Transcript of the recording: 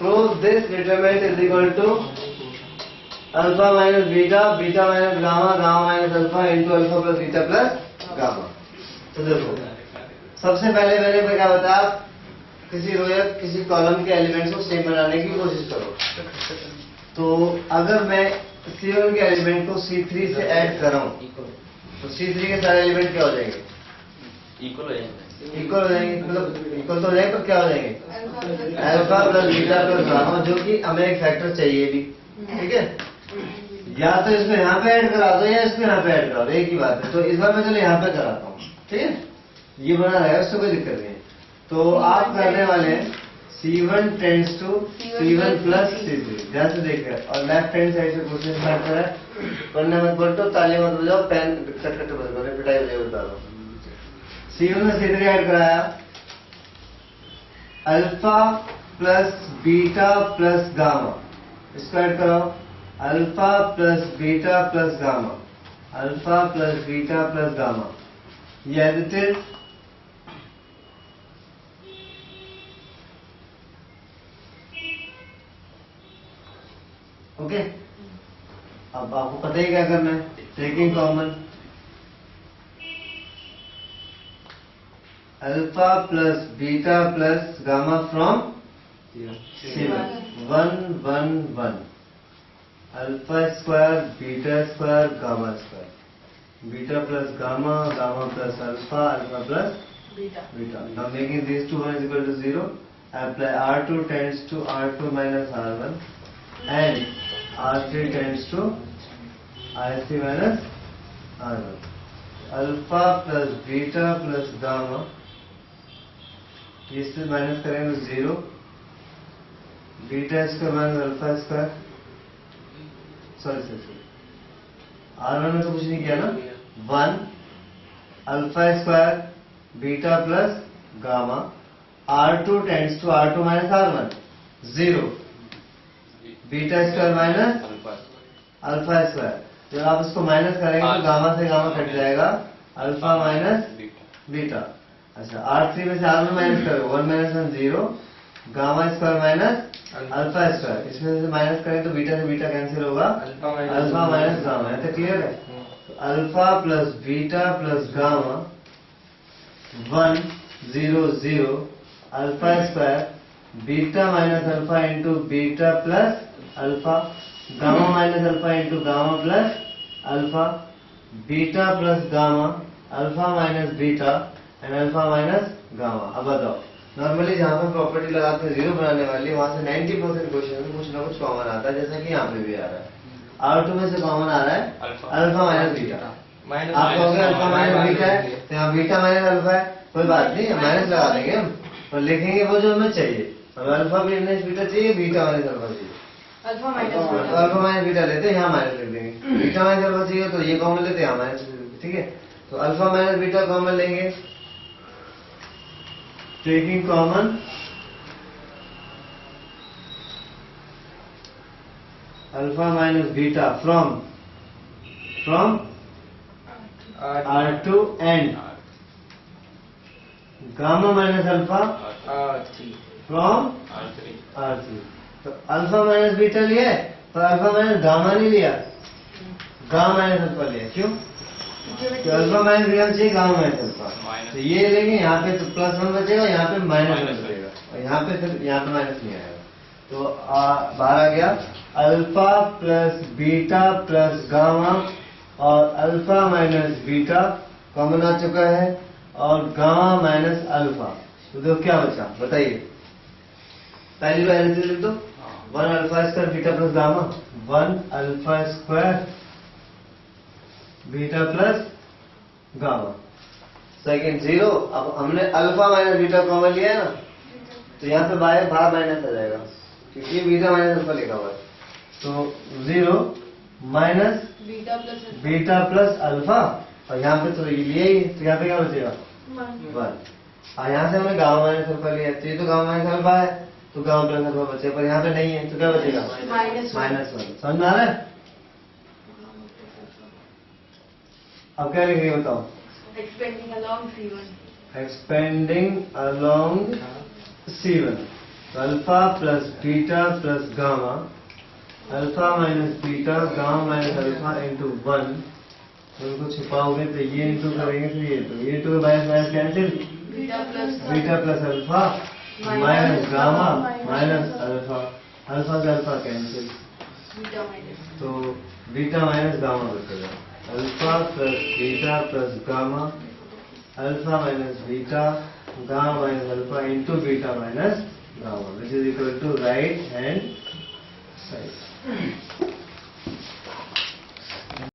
Prove this determinant is equal to alpha minus beta, beta minus gamma, gamma minus alpha into alpha plus beta plus gamma. तो देखो सबसे पहले मैंने क्या बताया, किसी रो या किसी कॉलम के एलिमेंट्स को सेम बनाने की कोशिश करो। तो अगर मैं C1 के एलिमेंट को C3 से ऐड कर रहा हूं तो C3 के सारे एलिमेंट क्या हो जाएंगे? इक्वल हो जाएंगे, मतलब इक्वल तो हो जाएंगे, पर क्या हो जाएंगे? Alpha plus beta plus gamma, जो कि हमें एक फैक्टर चाहिए भी। ठीक है, या तो इसको यहाँ पे ऐड करा दो या इसको यहाँ पे ऐड करा दो, एक ही बात है। तो इस बार मैं चलो यहाँ पे कराता हूँ, ठीक है, ये बना रहेगा, उससे कोई दिक्कत नहीं है। तो आप करने वाले हैं C1 tends to C1 plus C3, ध्यान से देखिए। और लेफ्ट हैंड साइड से क्वेश्चन स्टार्ट करा है, पढ़ने मत पलटो, ताली मत बजाओ, पेन कट कट बजाओ, पिटाई बजाओ, बता दो। C1 में C3 ऐड कराया, alpha plus beta plus gamma, इसको ऐड कराओ, alpha plus beta plus gamma, alpha plus beta plus gamma, ये एडिटेड। ओके, अब आपको पता ही क्या करना है, taking common, alpha plus beta plus gamma from C1, 1 1 1, alpha square beta square gamma square, beta plus gamma, gamma plus alpha, alpha plus beta. Now making these two one is equal to 0, apply R2 tends to R2 minus R1 and R3 tends to R3 minus R1, alpha plus beta plus gamma, इससे minus करेंगे तो 0, beta square minus alpha square, sorry R1 में तो कुछ नहीं किया ना, 1 alpha square beta plus gamma, R2 tends to R2 minus R1, 0, beta square minus alpha square. जब आप इसको माइनस करेंगे तो गामा से गामा कट जाएगा, अल्फा माइनस बीटा। अच्छा, R3 में से R1 माइनस करो, 1 minus 1 0, gamma square minus alpha square, इसमें से माइनस करें तो बीटा से बीटा कैंसिल होगा, अल्फा माइनस गामा। है तो क्लियर है? तो alpha plus beta plus gamma 1 0 0, alpha square beta minus alpha into beta plus alpha, gamma minus alpha into gamma plus alpha, beta plus gamma, alpha minus beta and alpha minus gamma. अब बताओ, normally जहाँ पे property लगाते हैं 0 बनाने वाली, वहां से 90% क्वेश्चन में कुछ ना कुछ कॉमन आता है, जैसा कि यहाँ पे भी आ रहा है। R2 में से कॉमन आ रहा है अल्फा माइनस बीटा, आप कहोगे अल्फा माइनस बीटा है तो यहाँ बीटा माइनस अल्फा है, कोई बात नहीं, माइनस लगा देंगे हम और लिखेंगे वो जो हमें चाहिए। हमें अल्फा माइनस बीटा चाहिए, बीटा माइनस अल्फा चाहिए, अल्फा माइनस बीटा लेते हैं, यहाँ माइनस लिख देंगे। बीटा माइनस अल्फा चाहिए तो ये कॉमन लेते हैं, यहाँ माइनस, ठीक है। तो अल्फा माइनस बीटा कॉमन लेंगे, taking common alpha minus beta from R2 and gamma minus alpha from R3। तो अल्फा माइनस बीटा लिया है पर अल्फा माइनस गामा नहीं लिया, गामा माइनस अल्फा लिया। क्यों? तो अल्फा माइनस बीटा चाहिए, गामा माइनस अल्फा, तो ये लेंगे, यहाँ पे तो +1 बचेगा, यहाँ पे -1 बचेगा, और यहाँ पे फिर यहाँ पे माइनस नहीं आएगा। तो बाहर आ गया alpha plus beta plus gamma, और अल्फा माइनस बीटा कॉमन आ चुका है, और गामा माइनस अल्फा। तो देखो क्या बचा, बताइए। पहली बार लिख दो, 1 alpha square beta plus gamma, 1 alpha square beta plus gamma, second 0। अब हमने अल्फा माइनस बीटा कॉमन लिया है ना, तो यहाँ पे बाहर माइनस आ जाएगा क्योंकि बीटा माइनस अल्फा लिखा हुआ है। तो 0 माइनस बीटा प्लस अल्फा, और यहाँ पे तो ये लिया ही, तो यहाँ पे क्या बचेगा 1। और यहाँ से हमने गामा माइनस अल्फा लिया, तो ये तो गामा माइनस अल्फा है, तो गामा प्लस अल्फा बचेगा, पर यहाँ पे नहीं है, तो क्या बचेगा -1। समझ में आ रहा है? अब क्या लिखेंगे बताओ? Expanding along C1, alpha plus beta plus gamma, alpha minus beta gamma minus alpha into 1, उनको छुपाओगे तो ये इंटू करेंगे तो ये into minus minus cancel, beta plus alpha minus gamma minus alpha, alpha से अल्फा कैंसिल, तो बीटा माइनस गामा बचेगा। Alpha plus beta plus gamma, alpha minus beta gamma minus alpha into beta minus gamma, which is equal to right hand side.